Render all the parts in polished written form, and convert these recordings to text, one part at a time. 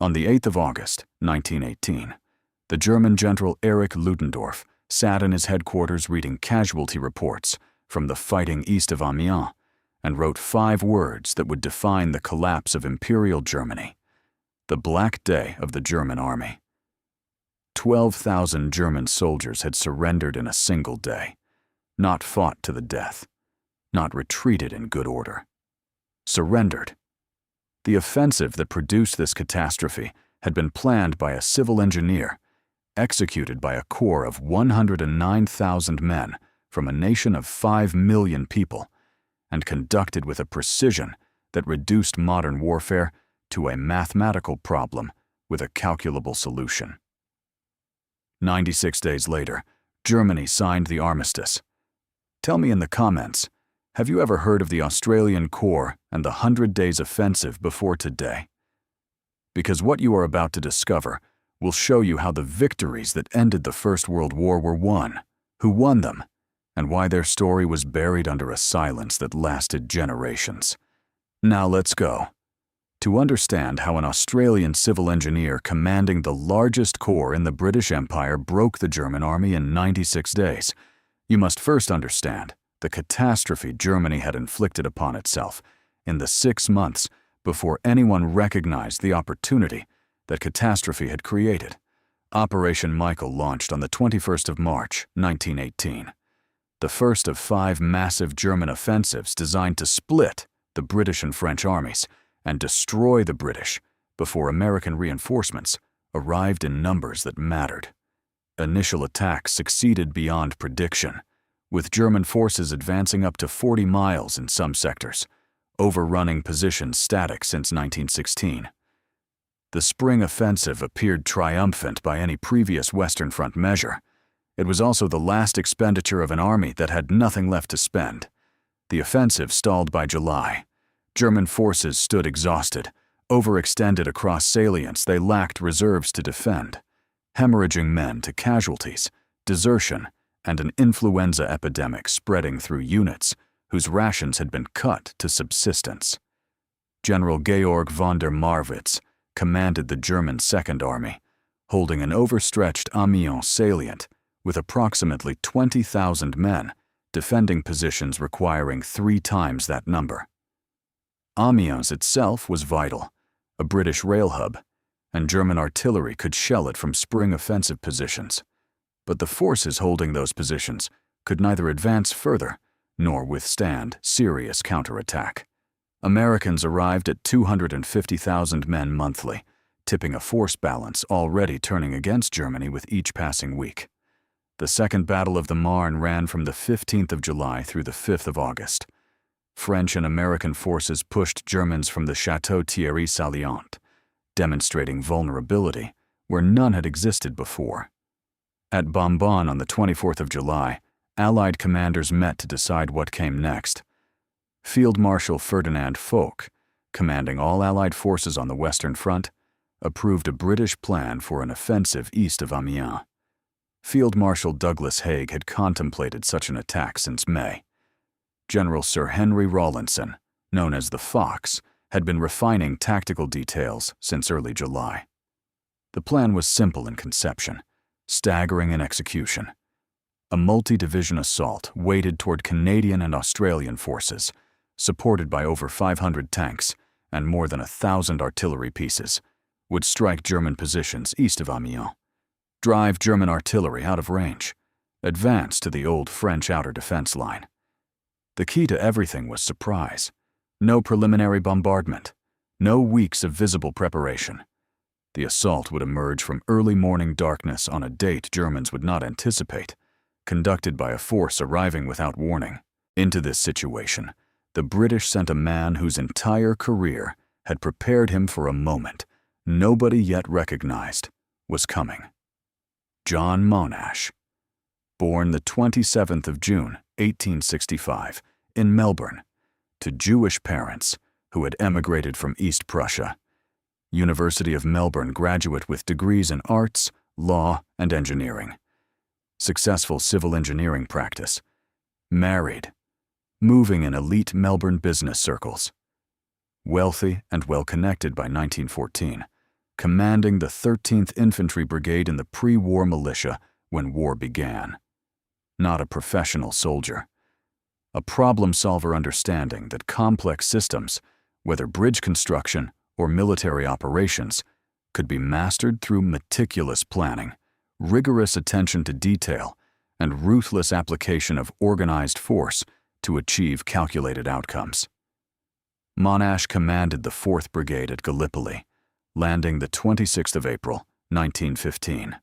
On the 8th of August, 1918, the German General Erich Ludendorff sat in his headquarters reading casualty reports from the fighting east of Amiens and wrote 5 words that would define the collapse of Imperial Germany: the Black Day of the German Army. 12,000 German soldiers had surrendered in a single day, not fought to the death, not retreated in good order. Surrendered. The offensive that produced this catastrophe had been planned by a civil engineer, executed by a corps of 109,000 men from a nation of 5 million people, and conducted with a precision that reduced modern warfare to a mathematical problem with a calculable solution. 96 days later, Germany signed the Armistice. Tell me in the comments, have you ever heard of the Australian Corps and the 100 Days Offensive before today? Because what you are about to discover will show you how the victories that ended the First World War were won, who won them, and why their story was buried under a silence that lasted generations. Now let's go. To understand how an Australian civil engineer commanding the largest corps in the British Empire broke the German army in 96 days, you must first understand the catastrophe Germany had inflicted upon itself in the 6 months before anyone recognized the opportunity that catastrophe had created. Operation Michael launched on the 21st of March, 1918. The first of 5 massive German offensives designed to split the British and French armies and destroy the British before American reinforcements arrived in numbers that mattered. Initial attacks succeeded beyond prediction, with German forces advancing up to 40 miles in some sectors, overrunning positions static since 1916. The spring offensive appeared triumphant by any previous Western Front measure. It was also the last expenditure of an army that had nothing left to spend. The offensive stalled by July. German forces stood exhausted, overextended across salients they lacked reserves to defend, hemorrhaging men to casualties, desertion, and an influenza epidemic spreading through units whose rations had been cut to subsistence. General Georg von der Marwitz commanded the German Second Army, holding an overstretched Amiens salient with approximately 20,000 men defending positions requiring 3 times that number. Amiens itself was vital, a British rail hub, and German artillery could shell it from spring offensive positions. But the forces holding those positions could neither advance further nor withstand serious counterattack. Americans arrived at 250,000 men monthly, tipping a force balance already turning against Germany with each passing week. The Second Battle of the Marne ran from the 15th of July through the 5th of August. French and American forces pushed Germans from the Château Thierry salient, demonstrating vulnerability where none had existed before. At Bambon on the 24th of July, Allied commanders met to decide what came next. Field Marshal Ferdinand Foch, commanding all Allied forces on the Western Front, approved a British plan for an offensive east of Amiens. Field Marshal Douglas Haig had contemplated such an attack since May. General Sir Henry Rawlinson, known as the Fox, had been refining tactical details since early July. The plan was simple in conception, staggering in execution. A multi-division assault weighted toward Canadian and Australian forces, supported by over 500 tanks and more than 1,000 artillery pieces, would strike German positions east of Amiens, drive German artillery out of range, advance to the old French outer defense line. The key to everything was surprise. No preliminary bombardment, no weeks of visible preparation. The assault would emerge from early morning darkness on a date Germans would not anticipate, conducted by a force arriving without warning. Into this situation, the British sent a man whose entire career had prepared him for a moment nobody yet recognized was coming. John Monash. Born the 27th of June, 1865, in Melbourne, to Jewish parents who had emigrated from East Prussia. University of Melbourne graduate with degrees in arts, law, and engineering. Successful civil engineering practice. Married. Moving in elite Melbourne business circles. Wealthy and well-connected by 1914, commanding the 13th Infantry Brigade in the pre-war militia when war began. Not a professional soldier. A problem solver understanding that complex systems, whether bridge construction or military operations, could be mastered through meticulous planning, rigorous attention to detail, and ruthless application of organized force to achieve calculated outcomes. Monash commanded the 4th Brigade at Gallipoli, landing the 26th of April, 1915.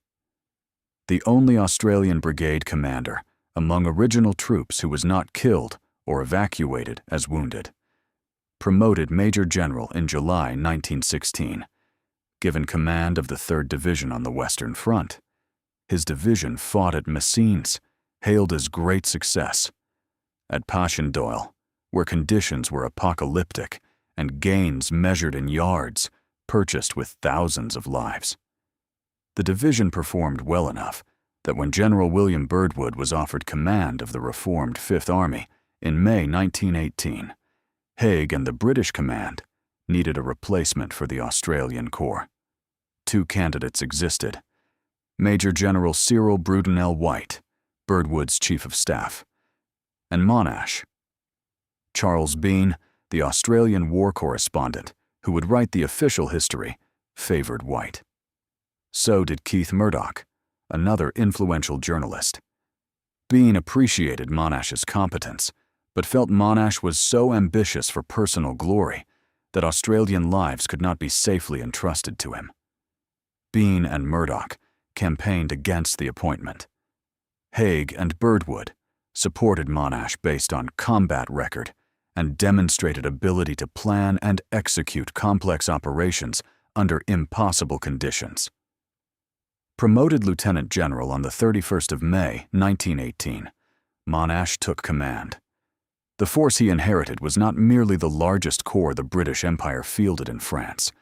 The only Australian brigade commander among original troops who was not killed or evacuated as wounded. Promoted Major General in July 1916. Given command of the 3rd Division on the Western Front. His division fought at Messines, hailed as great success. At Passchendaele, where conditions were apocalyptic and gains measured in yards, purchased with thousands of lives. The division performed well enough that when General William Birdwood was offered command of the reformed 5th Army in May 1918, Haig and the British command needed a replacement for the Australian Corps. 2 candidates existed: Major General Cyril Brudenell White, Birdwood's Chief of Staff, and Monash. Charles Bean, the Australian war correspondent who would write the official history, favored White. So did Keith Murdoch, another influential journalist. Bean appreciated Monash's competence, but felt Monash was so ambitious for personal glory that Australian lives could not be safely entrusted to him. Bean and Murdoch campaigned against the appointment. Haig and Birdwood supported Monash based on combat record and demonstrated ability to plan and execute complex operations under impossible conditions. Promoted Lieutenant General on the 31st of May, 1918, Monash took command. The force he inherited was not merely the largest corps the British Empire fielded in France,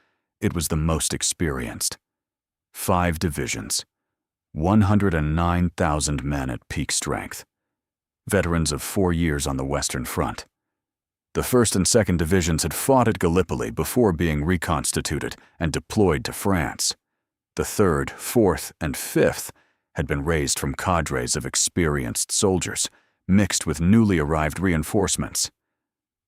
it was the most experienced. 5 divisions, 109,000 men at peak strength. Veterans of 4 years on the Western Front. The 1st and 2nd Divisions had fought at Gallipoli before being reconstituted and deployed to France. The 3rd, 4th, and 5th had been raised from cadres of experienced soldiers, mixed with newly arrived reinforcements.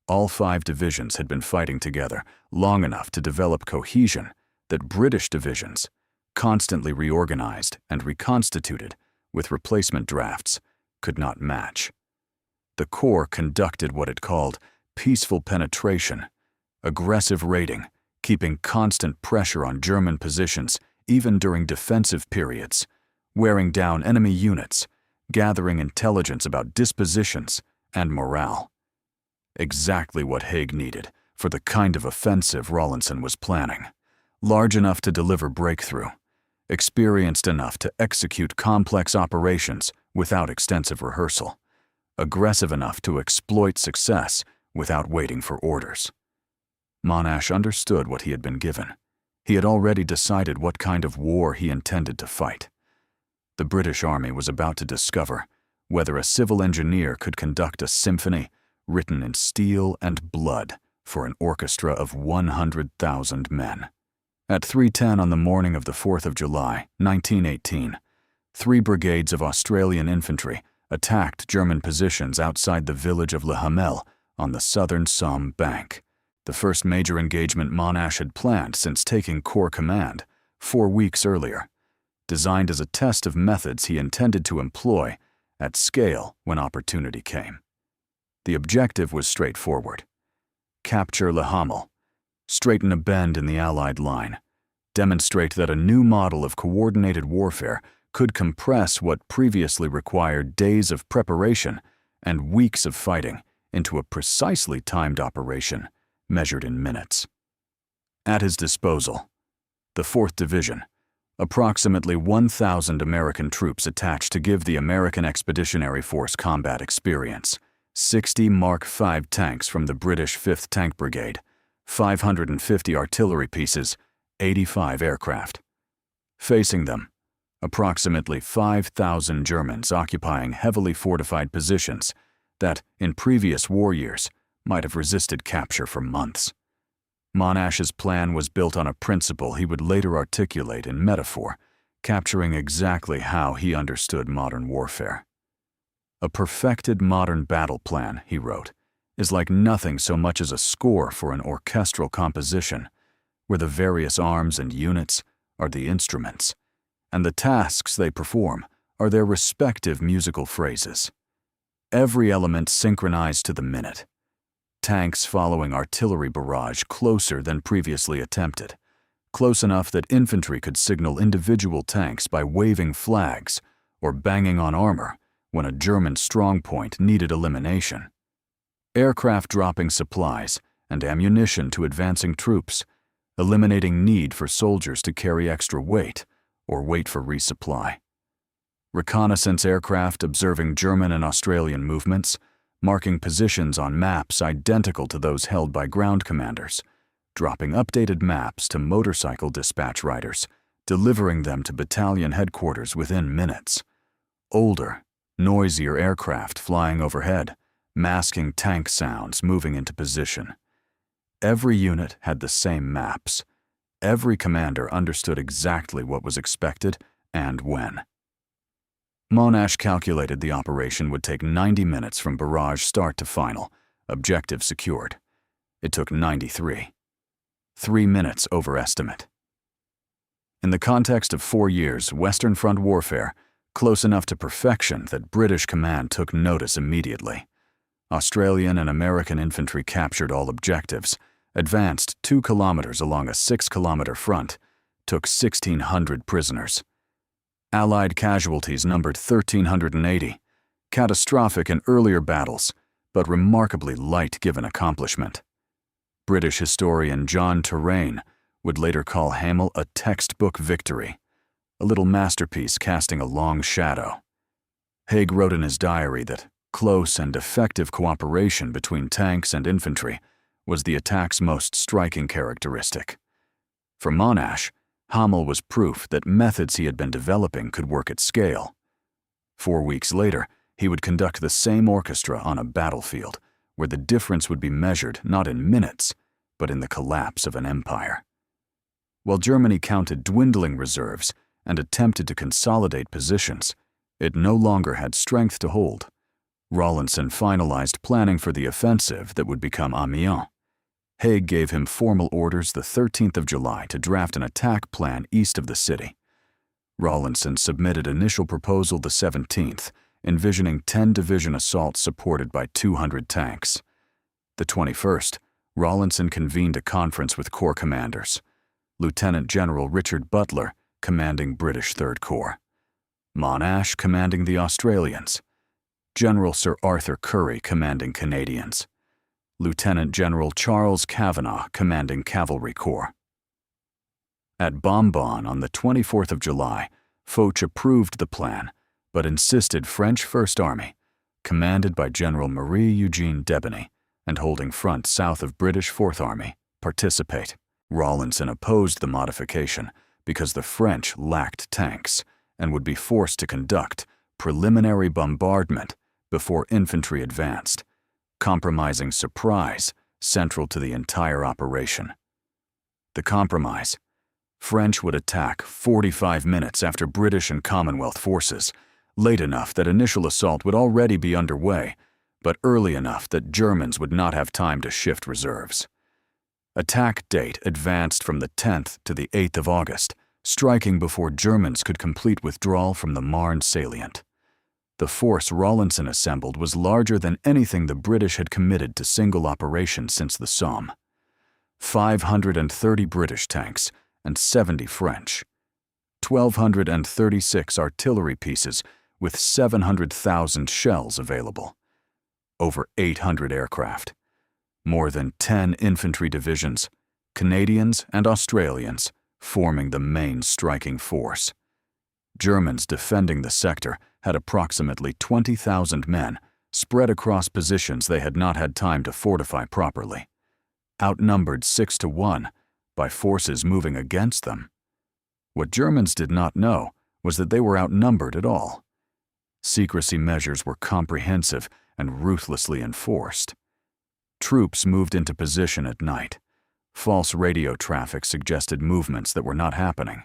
All 5 divisions had been fighting together long enough to develop cohesion that British divisions, constantly reorganized and reconstituted with replacement drafts, could not match. The Corps conducted what it called peaceful penetration, aggressive raiding, keeping constant pressure on German positions even during defensive periods, wearing down enemy units, gathering intelligence about dispositions and morale. Exactly what Haig needed for the kind of offensive Rawlinson was planning. Large enough to deliver breakthrough, experienced enough to execute complex operations without extensive rehearsal, aggressive enough to exploit success without waiting for orders. Monash understood what he had been given. He had already decided what kind of war he intended to fight. The British Army was about to discover whether a civil engineer could conduct a symphony written in steel and blood for an orchestra of 100,000 men. At 3:10 on the morning of the 4th of July, 1918, 3 brigades of Australian infantry attacked German positions outside the village of Le Hamel on the southern Somme bank, the first major engagement Monash had planned since taking Corps command 4 weeks earlier, designed as a test of methods he intended to employ at scale when opportunity came. The objective was straightforward: capture Le Hamel, straighten a bend in the Allied line, demonstrate that a new model of coordinated warfare could compress what previously required days of preparation and weeks of fighting into a precisely timed operation measured in minutes. At his disposal, the 4th Division, approximately 1,000 American troops attached to give the American Expeditionary Force combat experience, 60 Mark V tanks from the British 5th Tank Brigade, 550 artillery pieces, 85 aircraft. Facing them, approximately 5,000 Germans occupying heavily fortified positions that, in previous war years, might have resisted capture for months. Monash's plan was built on a principle he would later articulate in metaphor, capturing exactly how he understood modern warfare. A perfected modern battle plan, he wrote, is like nothing so much as a score for an orchestral composition, where the various arms and units are the instruments, and the tasks they perform are their respective musical phrases. Every element synchronized to the minute. Tanks following artillery barrage closer than previously attempted, close enough that infantry could signal individual tanks by waving flags or banging on armor when a German strongpoint needed elimination. Aircraft dropping supplies and ammunition to advancing troops, eliminating need for soldiers to carry extra weight or wait for resupply. Reconnaissance aircraft observing German and Australian movements, marking positions on maps identical to those held by ground commanders, dropping updated maps to motorcycle dispatch riders, delivering them to battalion headquarters within minutes. Older, noisier aircraft flying overhead, masking tank sounds moving into position. Every unit had the same maps. Every commander understood exactly what was expected and when. Monash calculated the operation would take 90 minutes from barrage start to final, objective secured. It took 93. 3 minutes overestimate. In the context of 4 years Western Front warfare, close enough to perfection that British command took notice immediately. Australian and American infantry captured all objectives, advanced 2 kilometers along a 6-kilometer front, took 1,600 prisoners. Allied casualties numbered 1,380, catastrophic in earlier battles, but remarkably light given accomplishment. British historian John Terraine would later call Hamel a textbook victory, a little masterpiece casting a long shadow. Haig wrote in his diary that close and effective cooperation between tanks and infantry was the attack's most striking characteristic. For Monash, Hamel was proof that methods he had been developing could work at scale. 4 weeks later, he would conduct the same orchestra on a battlefield, where the difference would be measured not in minutes, but in the collapse of an empire. While Germany counted dwindling reserves and attempted to consolidate positions, it no longer had strength to hold. Rawlinson finalized planning for the offensive that would become Amiens. Haig gave him formal orders the 13th of July to draft an attack plan east of the city. Rawlinson submitted initial proposal the 17th, envisioning 10-division assaults supported by 200 tanks. The 21st, Rawlinson convened a conference with corps commanders. Lieutenant General Richard Butler commanding British Third Corps. Monash commanding the Australians. General Sir Arthur Currie commanding Canadians. Lieutenant General Charles Kavanagh commanding Cavalry Corps. At Bonbon on the 24th of July, Foch approved the plan, but insisted French First Army, commanded by General Marie-Eugène Debony and holding front south of British Fourth Army, participate. Rawlinson opposed the modification because the French lacked tanks and would be forced to conduct preliminary bombardment before infantry advanced, compromising surprise central to the entire operation. The compromise: French would attack 45 minutes after British and Commonwealth forces, late enough that initial assault would already be underway, but early enough that Germans would not have time to shift reserves. Attack date advanced from the 10th to the 8th of August, striking before Germans could complete withdrawal from the Marne salient. The force Rawlinson assembled was larger than anything the British had committed to single operations since the Somme. 530 British tanks and 70 French. 1,236 artillery pieces with 700,000 shells available. Over 800 aircraft. More than 10 infantry divisions, Canadians and Australians forming the main striking force. Germans defending the sector had approximately 20,000 men spread across positions they had not had time to fortify properly, outnumbered 6-1 by forces moving against them. What Germans did not know was that they were outnumbered at all. Secrecy measures were comprehensive and ruthlessly enforced. Troops moved into position at night, False radio traffic suggested movements that were not happening.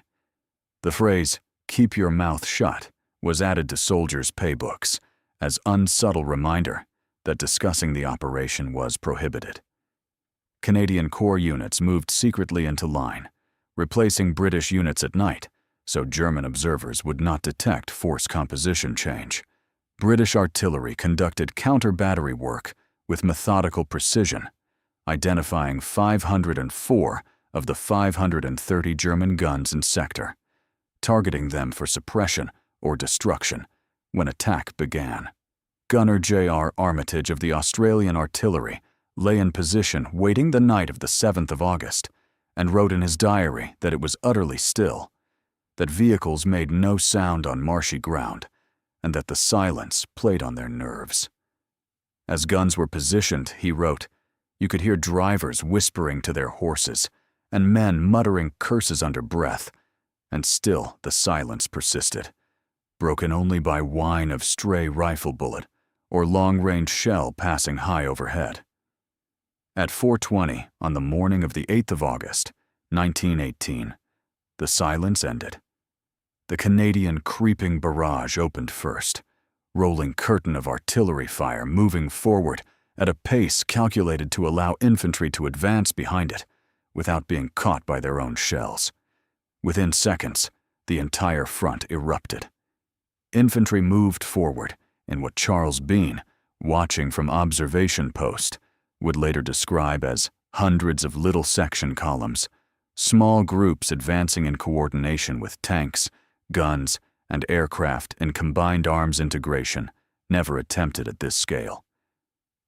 The phrase, "keep your mouth shut," was added to soldiers' paybooks as unsubtle reminder that discussing the operation was prohibited. Canadian Corps units moved secretly into line, replacing British units at night so German observers would not detect force composition change. British artillery conducted counter-battery work with methodical precision, identifying 504 of the 530 German guns in sector, targeting them for suppression or destruction when attack began. Gunner J.R. Armitage of the Australian Artillery lay in position waiting the night of the 7th of August and wrote in his diary that it was utterly still, that vehicles made no sound on marshy ground, and that the silence played on their nerves. As guns were positioned, he wrote, you could hear drivers whispering to their horses and men muttering curses under breath, and still the silence persisted, broken only by whine of stray rifle bullet or long-range shell passing high overhead. At 4:20 on the morning of the 8th of August, 1918, the silence ended. The Canadian creeping barrage opened first, rolling curtain of artillery fire moving forward at a pace calculated to allow infantry to advance behind it without being caught by their own shells. Within seconds, the entire front erupted. Infantry moved forward in what Charles Bean, watching from observation post, would later describe as hundreds of little section columns, small groups advancing in coordination with tanks, guns, and aircraft in combined arms integration, never attempted at this scale.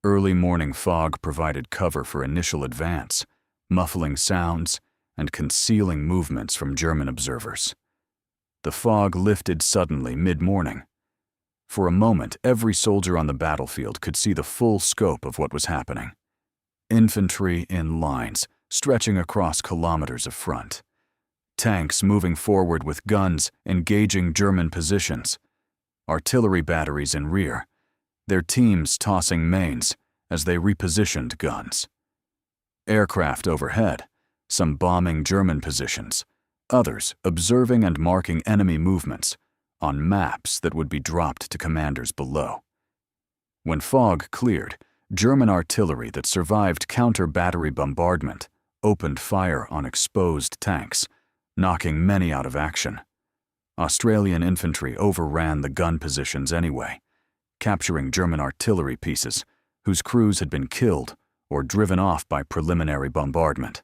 Early morning fog provided cover for initial advance, muffling sounds and concealing movements from German observers. The fog lifted suddenly mid-morning. For a moment, every soldier on the battlefield could see the full scope of what was happening. Infantry in lines, stretching across kilometers of front. Tanks moving forward with guns engaging German positions. Artillery batteries in rear, their teams tossing mains as they repositioned guns. Aircraft overhead, some bombing German positions, others observing and marking enemy movements on maps that would be dropped to commanders below. When fog cleared, German artillery that survived counter-battery bombardment opened fire on exposed tanks, knocking many out of action. Australian infantry overran the gun positions anyway, capturing German artillery pieces whose crews had been killed or driven off by preliminary bombardment.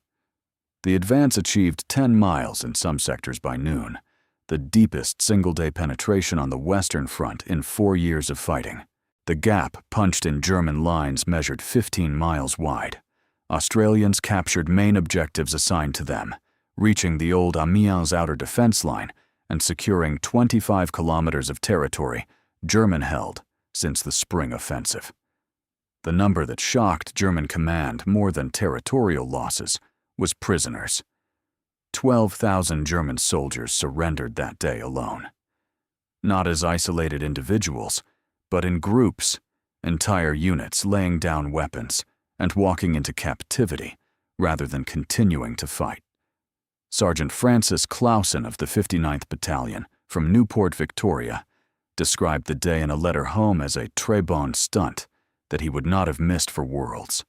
The advance achieved 10 miles in some sectors by noon, the deepest single-day penetration on the Western Front in 4 years of fighting. The gap punched in German lines measured 15 miles wide. Australians captured main objectives assigned to them, reaching the old Amiens outer defense line and securing 25 kilometers of territory German-held since the spring offensive. The number that shocked German command more than territorial losses was prisoners. 12,000 German soldiers surrendered that day alone. Not as isolated individuals, but in groups, entire units laying down weapons and walking into captivity rather than continuing to fight. Sergeant Francis Clausen of the 59th Battalion from Newport, Victoria, described the day in a letter home as a très bon stunt that he would not have missed for worlds.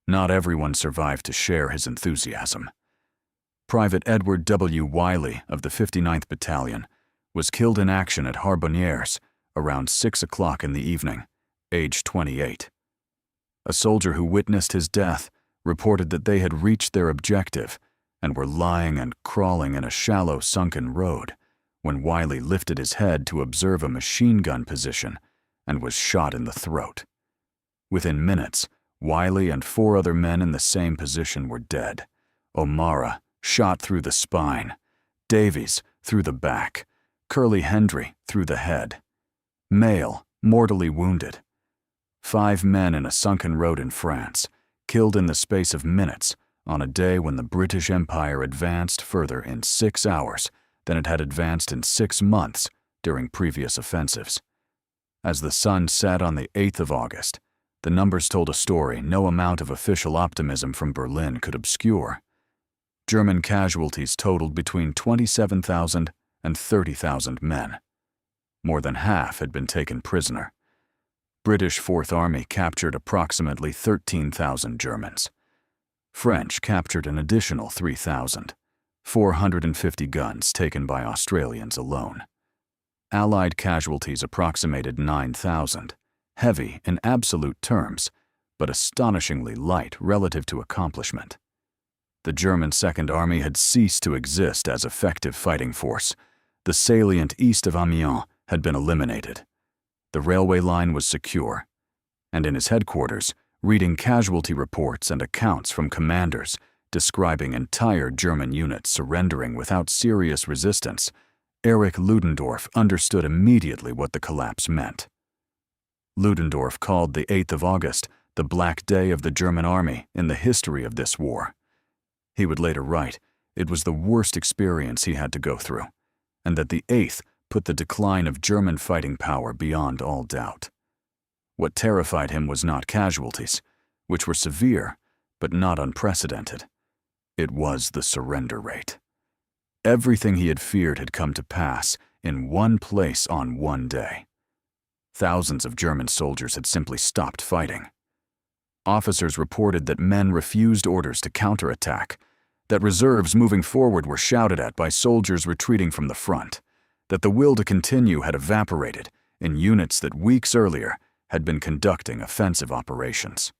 Not everyone survived to share his enthusiasm. Private Edward W. Wiley of the 59th Battalion was killed in action at Harbonnières around 6 o'clock in the evening, age 28. A soldier who witnessed his death reported that they had reached their objective and were lying and crawling in a shallow sunken road when Wiley lifted his head to observe a machine gun position and was shot in the throat. Within minutes, Wiley and 4 other men in the same position were dead. O'Mara shot through the spine, Davies through the back, Curly Hendry through the head. Male, mortally wounded. 5 men in a sunken road in France, killed in the space of minutes on a day when the British Empire advanced further in 6 hours than it had advanced in 6 months during previous offensives. As the sun set on the 8th of August, The numbers told a story no amount of official optimism from Berlin could obscure. German casualties totaled between 27,000 and 30,000 men. More than half had been taken prisoner. British Fourth Army captured approximately 13,000 Germans. French captured an additional 3,000, 450 guns taken by Australians alone. Allied casualties approximated 9,000, heavy in absolute terms, but astonishingly light relative to accomplishment. The German Second Army had ceased to exist as effective fighting force. The salient east of Amiens had been eliminated. The railway line was secure, and in his headquarters, reading casualty reports and accounts from commanders describing entire German units surrendering without serious resistance, Erich Ludendorff understood immediately what the collapse meant. Ludendorff called the 8th of August the Black Day of the German Army in the history of this war. He would later write, it was the worst experience he had to go through, and that the 8th put the decline of German fighting power beyond all doubt. What terrified him was not casualties, which were severe, but not unprecedented. It was the surrender rate. Everything he had feared had come to pass in one place on one day. Thousands of German soldiers had simply stopped fighting. Officers reported that men refused orders to counterattack, that reserves moving forward were shouted at by soldiers retreating from the front, that the will to continue had evaporated in units that weeks earlier had been conducting offensive operations.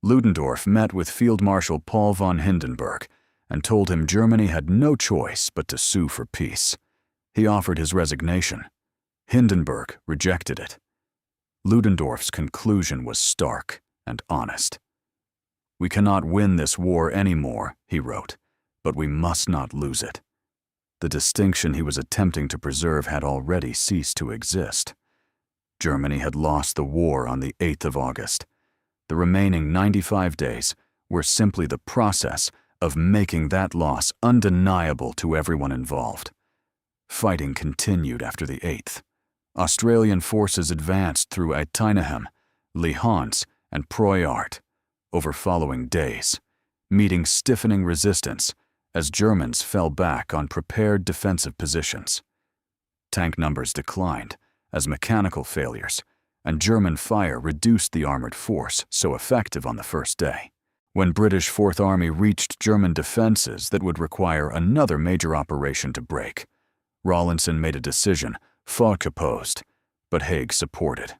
Ludendorff met with Field Marshal Paul von Hindenburg and told him Germany had no choice but to sue for peace. He offered his resignation. Hindenburg rejected it. Ludendorff's conclusion was stark and honest. "We cannot win this war anymore," he wrote, "but we must not lose it." The distinction he was attempting to preserve had already ceased to exist. Germany had lost the war on the 8th of August. The remaining 95 days were simply the process of making that loss undeniable to everyone involved. Fighting continued after the 8th. Australian forces advanced through Eiteinhem, Le Hans, and Proyart over following days, meeting stiffening resistance as Germans fell back on prepared defensive positions. Tank numbers declined as mechanical failures and German fire reduced the armored force so effective on the first day. When British Fourth Army reached German defenses that would require another major operation to break, Rawlinson made a decision Foch opposed, but Haig supported.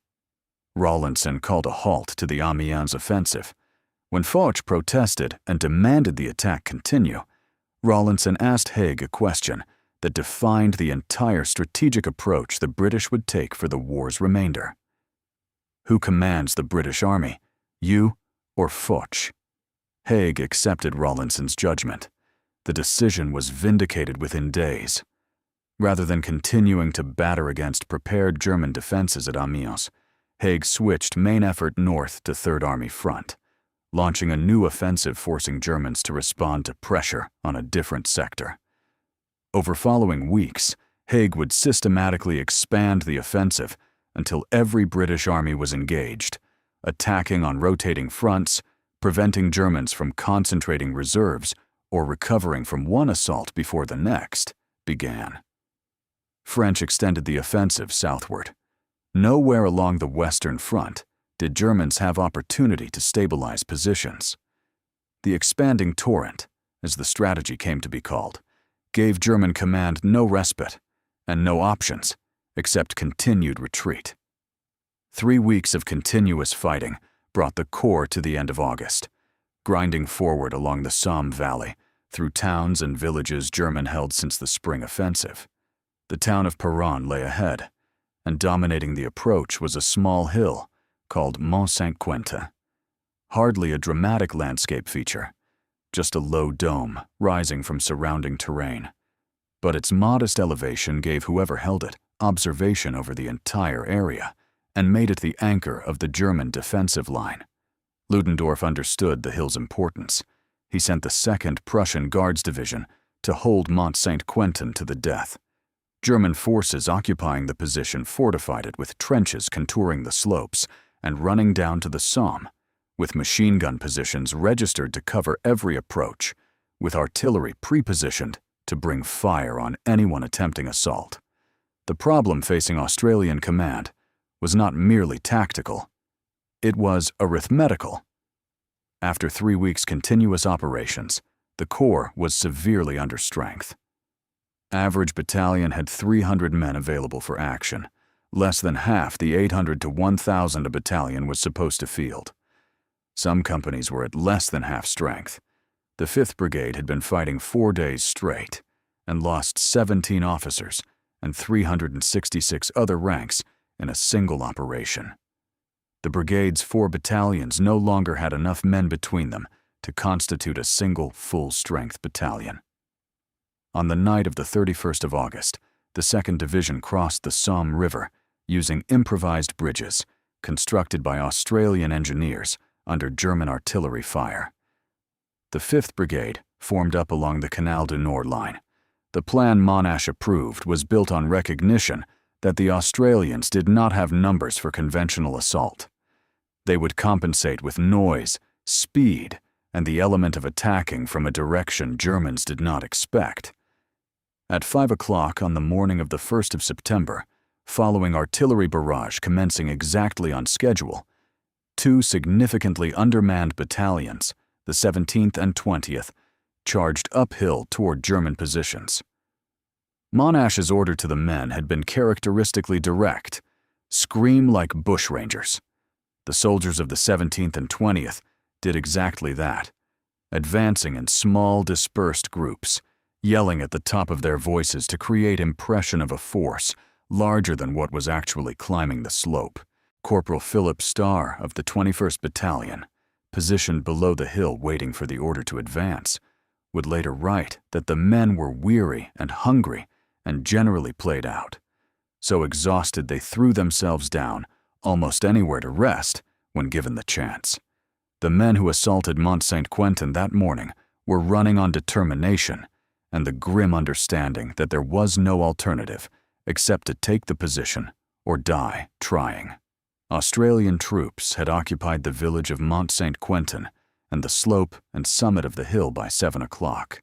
Rawlinson called a halt to the Amiens offensive. When Foch protested and demanded the attack continue, Rawlinson asked Haig a question that defined the entire strategic approach the British would take for the war's remainder. Who commands the British Army, you or Foch? Haig accepted Rawlinson's judgment. The decision was vindicated within days. Rather than continuing to batter against prepared German defenses at Amiens, Haig switched main effort north to Third Army front, launching a new offensive forcing Germans to respond to pressure on a different sector. Over following weeks, Haig would systematically expand the offensive until every British army was engaged, attacking on rotating fronts, preventing Germans from concentrating reserves or recovering from one assault before the next began. French extended the offensive southward. Nowhere along the Western Front did Germans have opportunity to stabilize positions. The expanding torrent, as the strategy came to be called, gave German command no respite and no options except continued retreat. 3 weeks of continuous fighting brought the corps to the end of August, grinding forward along the Somme Valley through towns and villages German held since the spring offensive. The town of Peronne lay ahead, and dominating the approach was a small hill called Mont St. Quentin. Hardly a dramatic landscape feature, just a low dome rising from surrounding terrain. But its modest elevation gave whoever held it observation over the entire area and made it the anchor of the German defensive line. Ludendorff understood the hill's importance. He sent the 2nd Prussian Guards Division to hold Mont St. Quentin to the death. German forces occupying the position fortified it with trenches contouring the slopes and running down to the Somme, with machine gun positions registered to cover every approach, with artillery pre-positioned to bring fire on anyone attempting assault. The problem facing Australian command was not merely tactical, it was arithmetical. After 3 weeks' continuous operations, the Corps was severely under strength. Average battalion had 300 men available for action, less than half the 800 to 1,000 a battalion was supposed to field. Some companies were at less than half strength. The 5th Brigade had been fighting 4 days straight and lost 17 officers and 366 other ranks in a single operation. The brigade's 4 battalions no longer had enough men between them to constitute a single full-strength battalion. On the night of the 31st of August, the 2nd Division crossed the Somme River using improvised bridges constructed by Australian engineers under German artillery fire. The 5th Brigade formed up along the Canal du Nord line. The plan Monash approved was built on recognition that the Australians did not have numbers for conventional assault. They would compensate with noise, speed, and the element of attacking from a direction Germans did not expect. At 5 o'clock on the morning of the 1st of September, following artillery barrage commencing exactly on schedule, 2 significantly undermanned battalions, the 17th and 20th, charged uphill toward German positions. Monash's order to the men had been characteristically direct: scream like bushrangers. The soldiers of the 17th and 20th did exactly that, advancing in small dispersed groups, yelling at the top of their voices to create impression of a force larger than what was actually climbing the slope. Corporal Philip Starr of the 21st Battalion, positioned below the hill waiting for the order to advance, would later write that the men were weary and hungry and generally played out. So exhausted they threw themselves down almost anywhere to rest when given the chance. The men who assaulted Mont St. Quentin that morning were running on determination and the grim understanding that there was no alternative except to take the position or die trying. Australian troops had occupied the village of Mont St. Quentin and the slope and summit of the hill by 7 o'clock.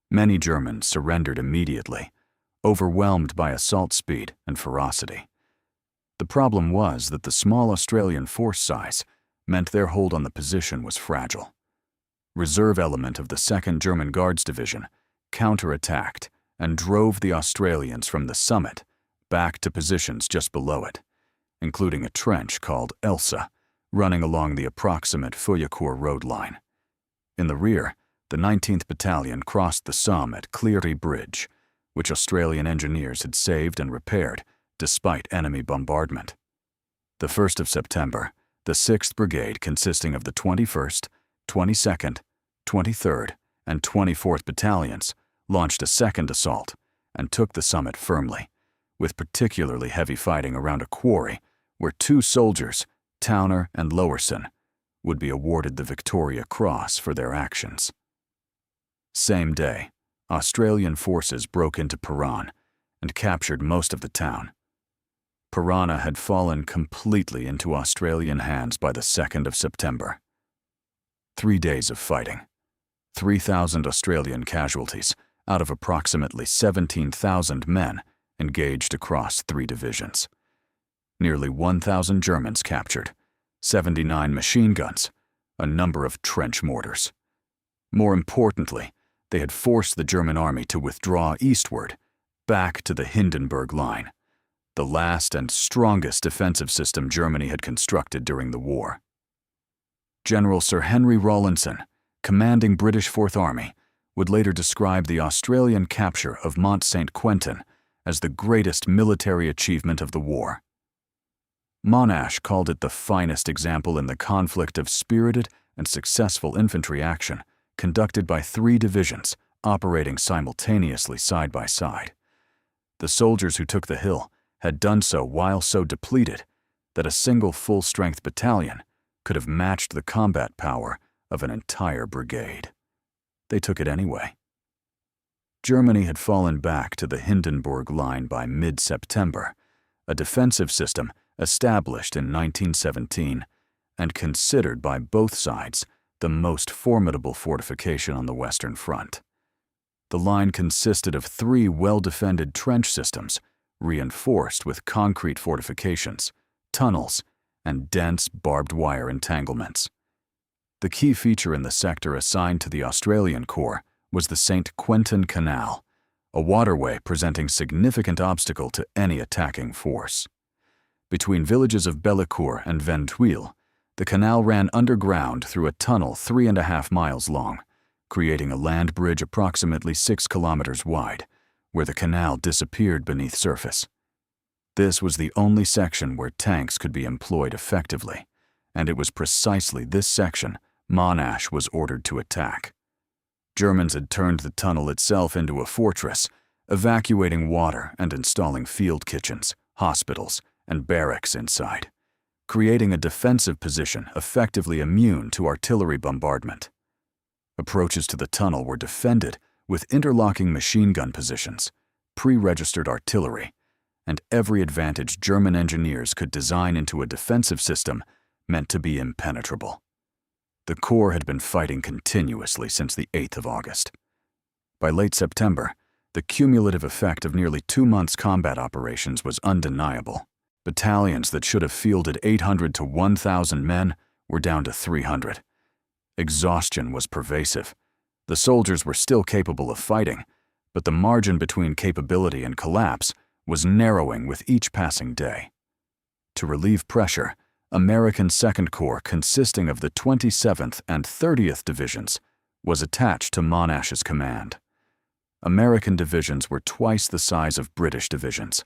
Many Germans surrendered immediately, overwhelmed by assault speed and ferocity. The problem was that the small Australian force size meant their hold on the position was fragile. Reserve element of the 2nd German Guards Division counterattacked and drove the Australians from the summit back to positions just below it, including a trench called Elsa, running along the approximate Feuillancourt road line. In the rear, the 19th Battalion crossed the Somme at Cleary Bridge, which Australian engineers had saved and repaired despite enemy bombardment. The 1st of September, the 6th Brigade, consisting of the 21st, 22nd, 23rd, and 24th Battalions, launched a second assault and took the summit firmly, with particularly heavy fighting around a quarry where 2 soldiers, Towner and Lowerson, would be awarded the Victoria Cross for their actions. Same day, Australian forces broke into Peronne and captured most of the town. Peronne had fallen completely into Australian hands by the 2nd of September. 3 days of fighting, 3,000 Australian casualties out of approximately 17,000 men engaged across 3 divisions. Nearly 1,000 Germans captured, 79 machine guns, a number of trench mortars. More importantly, they had forced the German army to withdraw eastward, back to the Hindenburg Line, the last and strongest defensive system Germany had constructed during the war. General Sir Henry Rawlinson, commanding British Fourth Army, would later describe the Australian capture of Mont St. Quentin as the greatest military achievement of the war. Monash called it the finest example in the conflict of spirited and successful infantry action conducted by 3 divisions operating simultaneously side by side. The soldiers who took the hill had done so while so depleted that a single full-strength battalion could have matched the combat power of an entire brigade. They took it anyway. Germany had fallen back to the Hindenburg Line by mid-September, a defensive system established in 1917 and considered by both sides the most formidable fortification on the Western Front. The line consisted of 3 well-defended trench systems, reinforced with concrete fortifications, tunnels, and dense barbed wire entanglements. The key feature in the sector assigned to the Australian Corps was the St. Quentin Canal, a waterway presenting significant obstacle to any attacking force. Between villages of Bellecourt and Ventuil, the canal ran underground through a tunnel 3.5 miles long, creating a land bridge approximately 6 kilometers wide, where the canal disappeared beneath surface. This was the only section where tanks could be employed effectively, and it was precisely this section Monash was ordered to attack. Germans had turned the tunnel itself into a fortress, evacuating water and installing field kitchens, hospitals, and barracks inside, creating a defensive position effectively immune to artillery bombardment. Approaches to the tunnel were defended with interlocking machine gun positions, pre-registered artillery, and every advantage German engineers could design into a defensive system meant to be impenetrable. The Corps had been fighting continuously since the 8th of August. By late September, the cumulative effect of nearly 2 months' combat operations was undeniable. Battalions that should have fielded 800 to 1,000 men were down to 300. Exhaustion was pervasive. The soldiers were still capable of fighting, but the margin between capability and collapse was narrowing with each passing day. To relieve pressure, American Second Corps, consisting of the 27th and 30th Divisions, was attached to Monash's command. American divisions were twice the size of British divisions,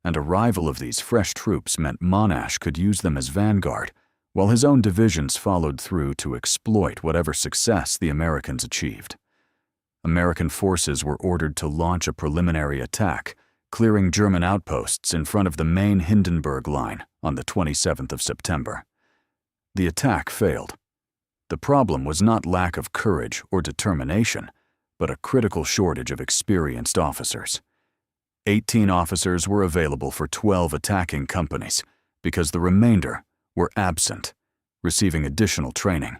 and arrival of these fresh troops meant Monash could use them as vanguard, while his own divisions followed through to exploit whatever success the Americans achieved. American forces were ordered to launch a preliminary attack, clearing German outposts in front of the main Hindenburg Line on the 27th of September. The attack failed. The problem was not lack of courage or determination, but a critical shortage of experienced officers. 18 officers were available for 12 attacking companies because the remainder were absent, receiving additional training.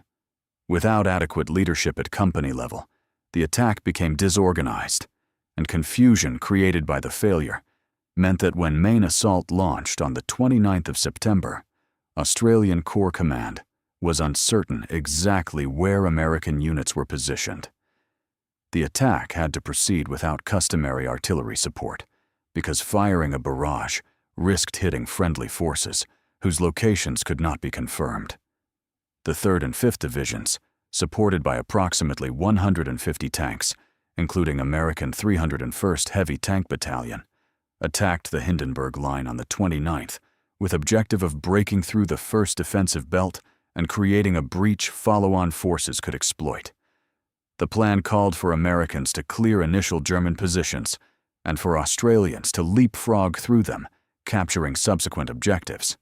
Without adequate leadership at company level, the attack became disorganized, and confusion created by the failure meant that when main assault launched on the 29th of September, Australian Corps Command was uncertain exactly where American units were positioned. The attack had to proceed without customary artillery support, because firing a barrage risked hitting friendly forces whose locations could not be confirmed. The 3rd and 5th Divisions, supported by approximately 150 tanks, including American 301st Heavy Tank Battalion, attacked the Hindenburg Line on the 29th with objective of breaking through the 1st defensive belt and creating a breach follow-on forces could exploit. The plan called for Americans to clear initial German positions and for Australians to leapfrog through them, capturing subsequent objectives.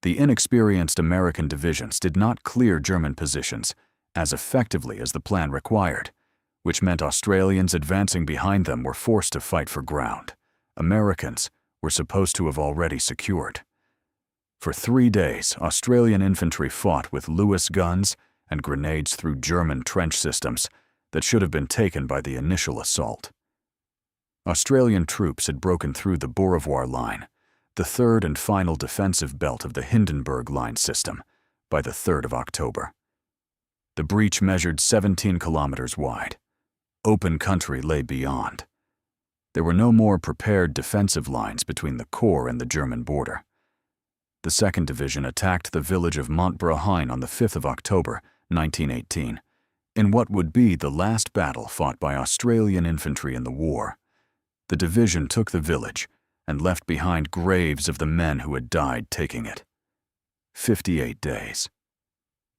The inexperienced American divisions did not clear German positions as effectively as the plan required, which meant Australians advancing behind them were forced to fight for ground Americans were supposed to have already secured. For 3 days, Australian infantry fought with Lewis guns and grenades through German trench systems that should have been taken by the initial assault. Australian troops had broken through the Beaurevoir Line, the 3rd and final defensive belt of the Hindenburg Line system, by the 3rd of October. The breach measured 17 kilometers wide. Open country lay beyond. There were no more prepared defensive lines between the Corps and the German border. The 2nd Division attacked the village of Mont St on the 5th of October, 1918, in what would be the last battle fought by Australian infantry in the war. The division took the village and left behind graves of the men who had died taking it. 58 days.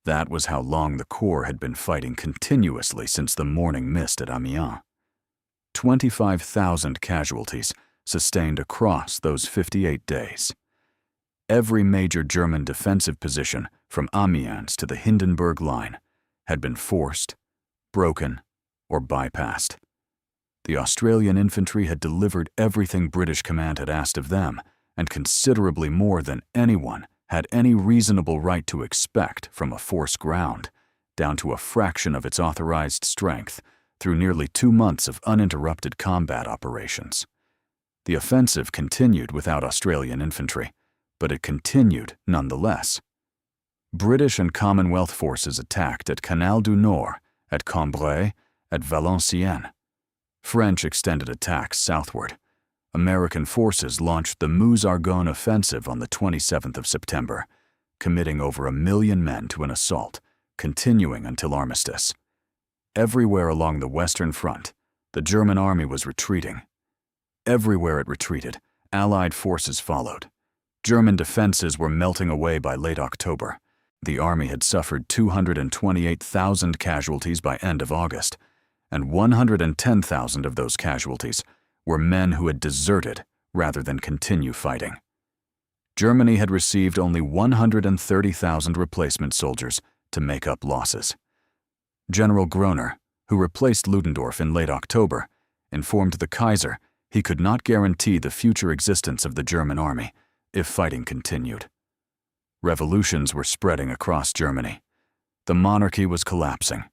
That was how long the Corps had been fighting continuously since the morning mist at Amiens. 25,000 casualties sustained across those 58 days. Every major German defensive position from Amiens to the Hindenburg Line had been forced, broken, or bypassed. The Australian infantry had delivered everything British command had asked of them and considerably more than anyone had any reasonable right to expect from a force ground, down to a fraction of its authorized strength, through nearly 2 months of uninterrupted combat operations. The offensive continued without Australian infantry, but it continued nonetheless. British and Commonwealth forces attacked at Canal du Nord, at Cambrai, at Valenciennes. French extended attacks southward. American forces launched the Meuse-Argonne offensive on the 27th of September, committing over 1 million men to an assault, continuing until Armistice. Everywhere along the Western Front, the German army was retreating. Everywhere it retreated, Allied forces followed. German defenses were melting away by late October. The army had suffered 228,000 casualties by end of August, and 110,000 of those casualties were men who had deserted rather than continue fighting. Germany had received only 130,000 replacement soldiers to make up losses. General Groener, who replaced Ludendorff in late October, informed the Kaiser he could not guarantee the future existence of the German army if fighting continued. Revolutions were spreading across Germany. The monarchy was collapsing.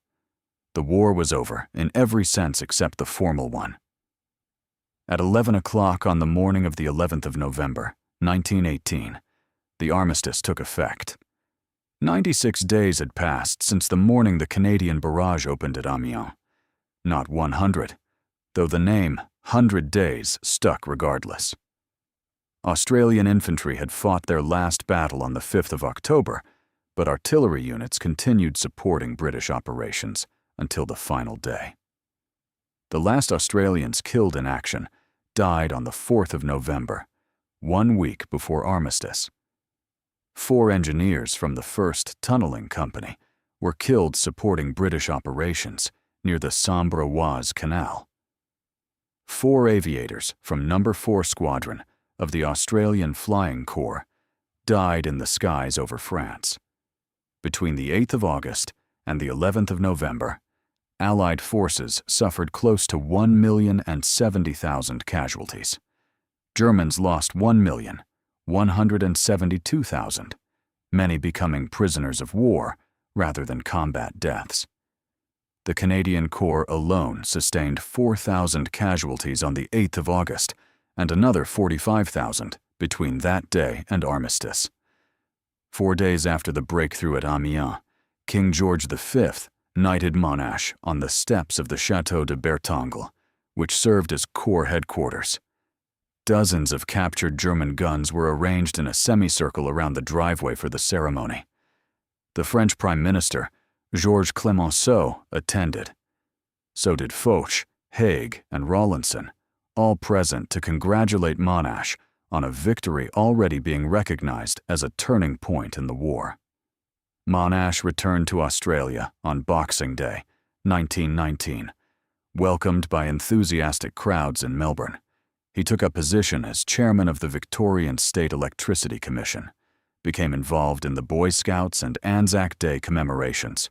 The war was over in every sense except the formal one. At 11 o'clock on the morning of the 11th of November, 1918, the armistice took effect. 96 days had passed since the morning the Canadian barrage opened at Amiens. Not 100, though the name 100 days stuck regardless. Australian infantry had fought their last battle on the 5th of October, but artillery units continued supporting British operations until the final day. The last Australians killed in action died on the 4th of November, 1 week before Armistice. 4 engineers from the 1st Tunneling Company were killed supporting British operations near the Sambre-Oise Canal. 4 aviators from No. 4 Squadron of the Australian Flying Corps died in the skies over France. Between the 8th of August and the 11th of November, Allied forces suffered close to 1,070,000 casualties. Germans lost 1,172,000, many becoming prisoners of war rather than combat deaths. The Canadian Corps alone sustained 4,000 casualties on the 8th of August and another 45,000 between that day and Armistice. 4 days after the breakthrough at Amiens, King George V knighted Monash on the steps of the Château de Bertangle, which served as Corps headquarters. Dozens of captured German guns were arranged in a semicircle around the driveway for the ceremony. The French Prime Minister, Georges Clemenceau, attended. So did Foch, Haig, and Rawlinson, all present to congratulate Monash on a victory already being recognized as a turning point in the war. Monash returned to Australia on Boxing Day, 1919, welcomed by enthusiastic crowds in Melbourne. He took up position as chairman of the Victorian State Electricity Commission, became involved in the Boy Scouts and Anzac Day commemorations,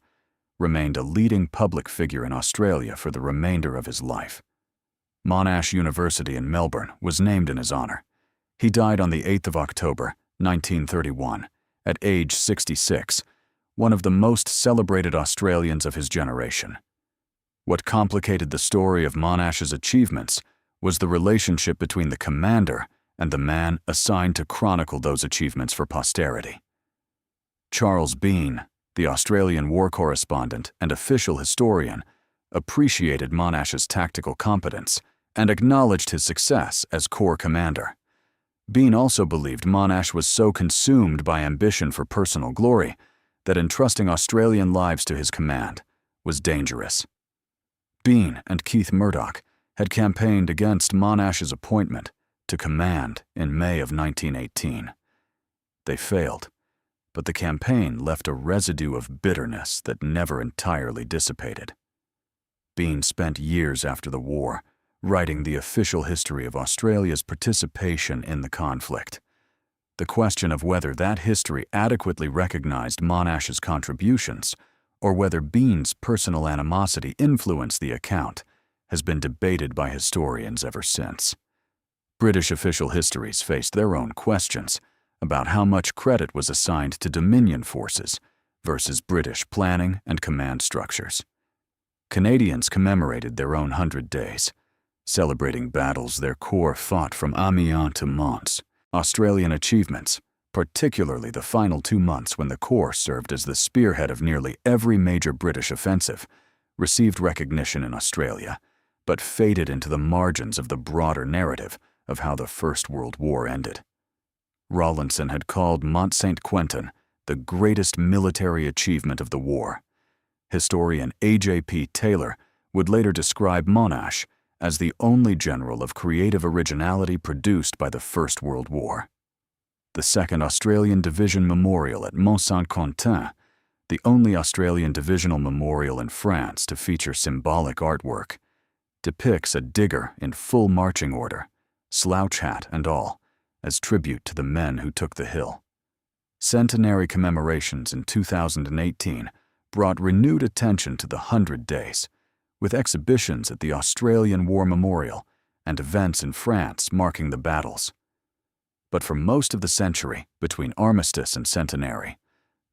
remained a leading public figure in Australia for the remainder of his life. Monash University in Melbourne was named in his honor. He died on the 8th of October, 1931, at age 66, one of the most celebrated Australians of his generation. What complicated the story of Monash's achievements was the relationship between the commander and the man assigned to chronicle those achievements for posterity. Charles Bean, the Australian war correspondent and official historian, appreciated Monash's tactical competence and acknowledged his success as Corps commander. Bean also believed Monash was so consumed by ambition for personal glory that entrusting Australian lives to his command was dangerous. Bean and Keith Murdoch had campaigned against Monash's appointment to command in May of 1918. They failed, but the campaign left a residue of bitterness that never entirely dissipated. Bean spent years after the war writing the official history of Australia's participation in the conflict. The question of whether that history adequately recognized Monash's contributions or whether Bean's personal animosity influenced the account has been debated by historians ever since. British official histories faced their own questions about how much credit was assigned to Dominion forces versus British planning and command structures. Canadians commemorated their own 100 days, celebrating battles their corps fought from Amiens to Mons. Australian achievements, particularly the final 2 months when the Corps served as the spearhead of nearly every major British offensive, received recognition in Australia, but faded into the margins of the broader narrative of how the First World War ended. Rawlinson had called Mont St. Quentin the greatest military achievement of the war. Historian A.J.P. Taylor would later describe Monash as the only general of creative originality produced by the First World War. The 2nd Australian Division Memorial at Mont St, the only Australian divisional memorial in France to feature symbolic artwork, depicts a digger in full marching order, slouch hat and all, as tribute to the men who took the hill. Centenary commemorations in 2018 brought renewed attention to the 100 days, with exhibitions at the Australian War Memorial and events in France marking the battles. But for most of the century between Armistice and Centenary,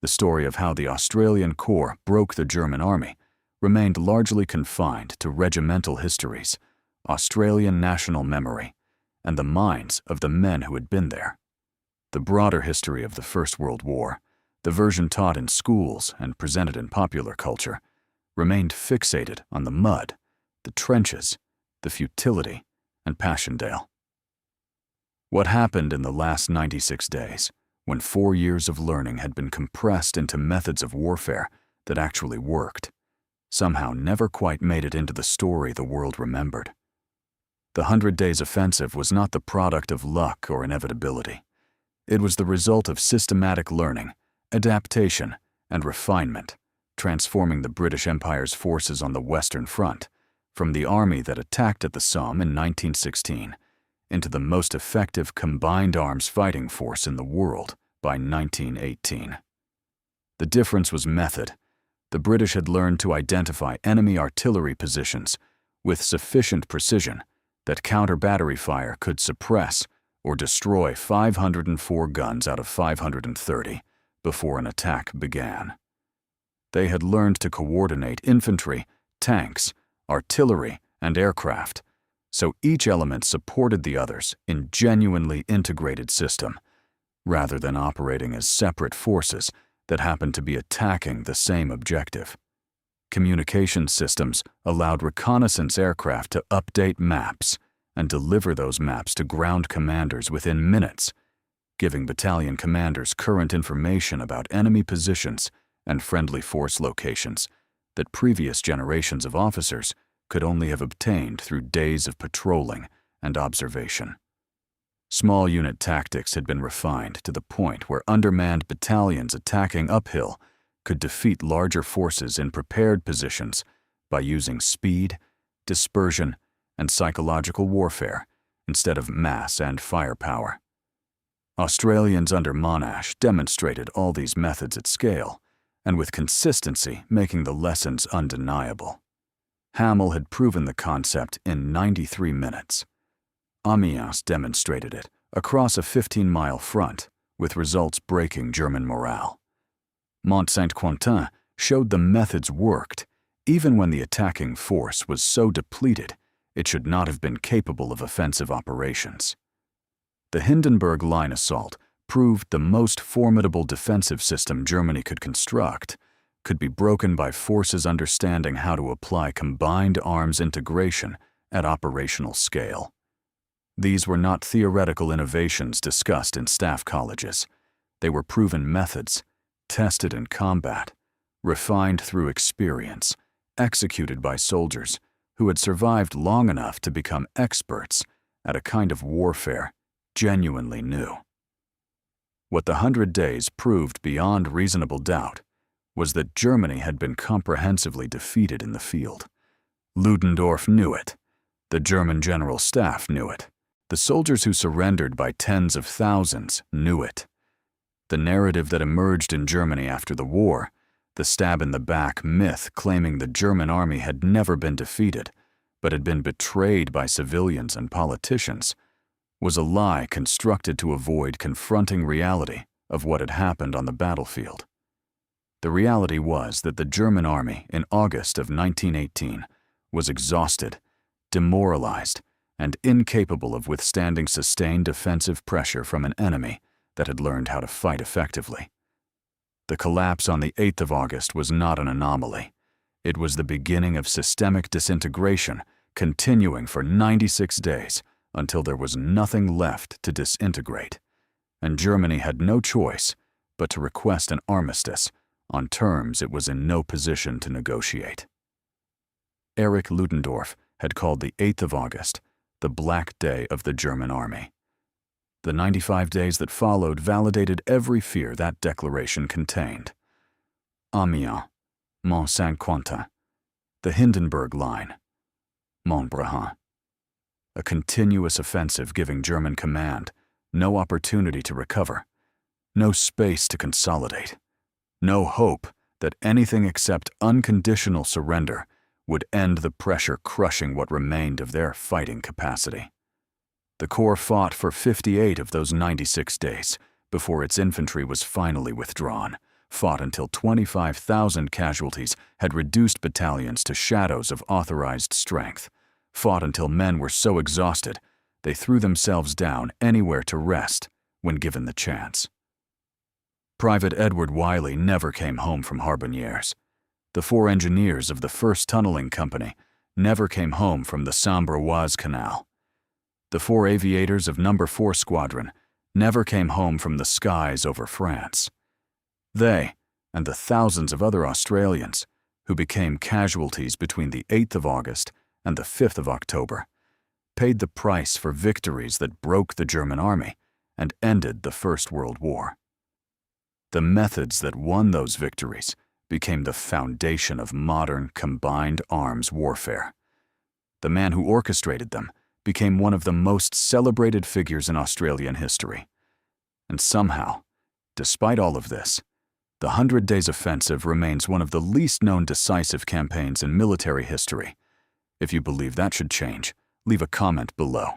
the story of how the Australian Corps broke the German army remained largely confined to regimental histories, Australian national memory, and the minds of the men who had been there. The broader history of the First World War, the version taught in schools and presented in popular culture, remained fixated on the mud, the trenches, the futility, and Passchendaele. What happened in the last 96 days, when 4 years of learning had been compressed into methods of warfare that actually worked, somehow never quite made it into the story the world remembered. The 100 Days Offensive was not the product of luck or inevitability. It was the result of systematic learning, adaptation, and refinement, transforming the British Empire's forces on the Western Front from the army that attacked at the Somme in 1916 into the most effective combined arms fighting force in the world by 1918. The difference was method. The British had learned to identify enemy artillery positions with sufficient precision that counter-battery fire could suppress or destroy 504 guns out of 530 before an attack began. They had learned to coordinate infantry, tanks, artillery, and aircraft, so each element supported the others in genuinely integrated system, rather than operating as separate forces that happened to be attacking the same objective. Communication systems allowed reconnaissance aircraft to update maps and deliver those maps to ground commanders within minutes, giving battalion commanders current information about enemy positions and friendly force locations that previous generations of officers could only have obtained through days of patrolling and observation. Small unit tactics had been refined to the point where undermanned battalions attacking uphill could defeat larger forces in prepared positions by using speed, dispersion, and psychological warfare instead of mass and firepower. Australians under Monash demonstrated all these methods at scale, and with consistency making the lessons undeniable. Hamel had proven the concept in 93 minutes. Amiens demonstrated it across a 15-mile front, with results breaking German morale. Mont St. showed the methods worked, even when the attacking force was so depleted it should not have been capable of offensive operations. The Hindenburg Line assault proved the most formidable defensive system Germany could construct could be broken by forces understanding how to apply combined arms integration at operational scale. These were not theoretical innovations discussed in staff colleges. They were proven methods, tested in combat, refined through experience, executed by soldiers who had survived long enough to become experts at a kind of warfare genuinely new. What the 100 days proved beyond reasonable doubt was that Germany had been comprehensively defeated in the field. Ludendorff knew it. The German General Staff knew it. The soldiers who surrendered by tens of thousands knew it. The narrative that emerged in Germany after the war, the stab-in-the-back myth claiming the German army had never been defeated, but had been betrayed by civilians and politicians, was a lie constructed to avoid confronting reality of what had happened on the battlefield. The reality was that the German army in August of 1918 was exhausted, demoralized, and incapable of withstanding sustained defensive pressure from an enemy that had learned how to fight effectively. The collapse on the 8th of August was not an anomaly. It was the beginning of systemic disintegration, continuing for 96 days until there was nothing left to disintegrate, and Germany had no choice but to request an armistice on terms it was in no position to negotiate. Erich Ludendorff had called the 8th of August the Black Day of the German Army. The 95 days that followed validated every fear that declaration contained. Amiens, Mont St, Quentin, the Hindenburg Line, Montbrun. A continuous offensive giving German command no opportunity to recover, no space to consolidate, no hope that anything except unconditional surrender would end the pressure crushing what remained of their fighting capacity. The Corps fought for 58 of those 96 days before its infantry was finally withdrawn, fought until 25,000 casualties had reduced battalions to shadows of authorized strength, fought until men were so exhausted they threw themselves down anywhere to rest when given the chance. Private Edward Wiley never came home from Harbonnières. The 4 engineers of the 1st Tunneling Company never came home from the Sambre-Oise Canal. The 4 aviators of No. 4 Squadron never came home from the skies over France. They, and the thousands of other Australians who became casualties between the 8th of August and the 5th of October, paid the price for victories that broke the German army and ended the First World War. The methods that won those victories became the foundation of modern combined arms warfare. The man who orchestrated them became one of the most celebrated figures in Australian history. And somehow, despite all of this, the 100 Days Offensive remains one of the least known decisive campaigns in military history. If you believe that should change, leave a comment below.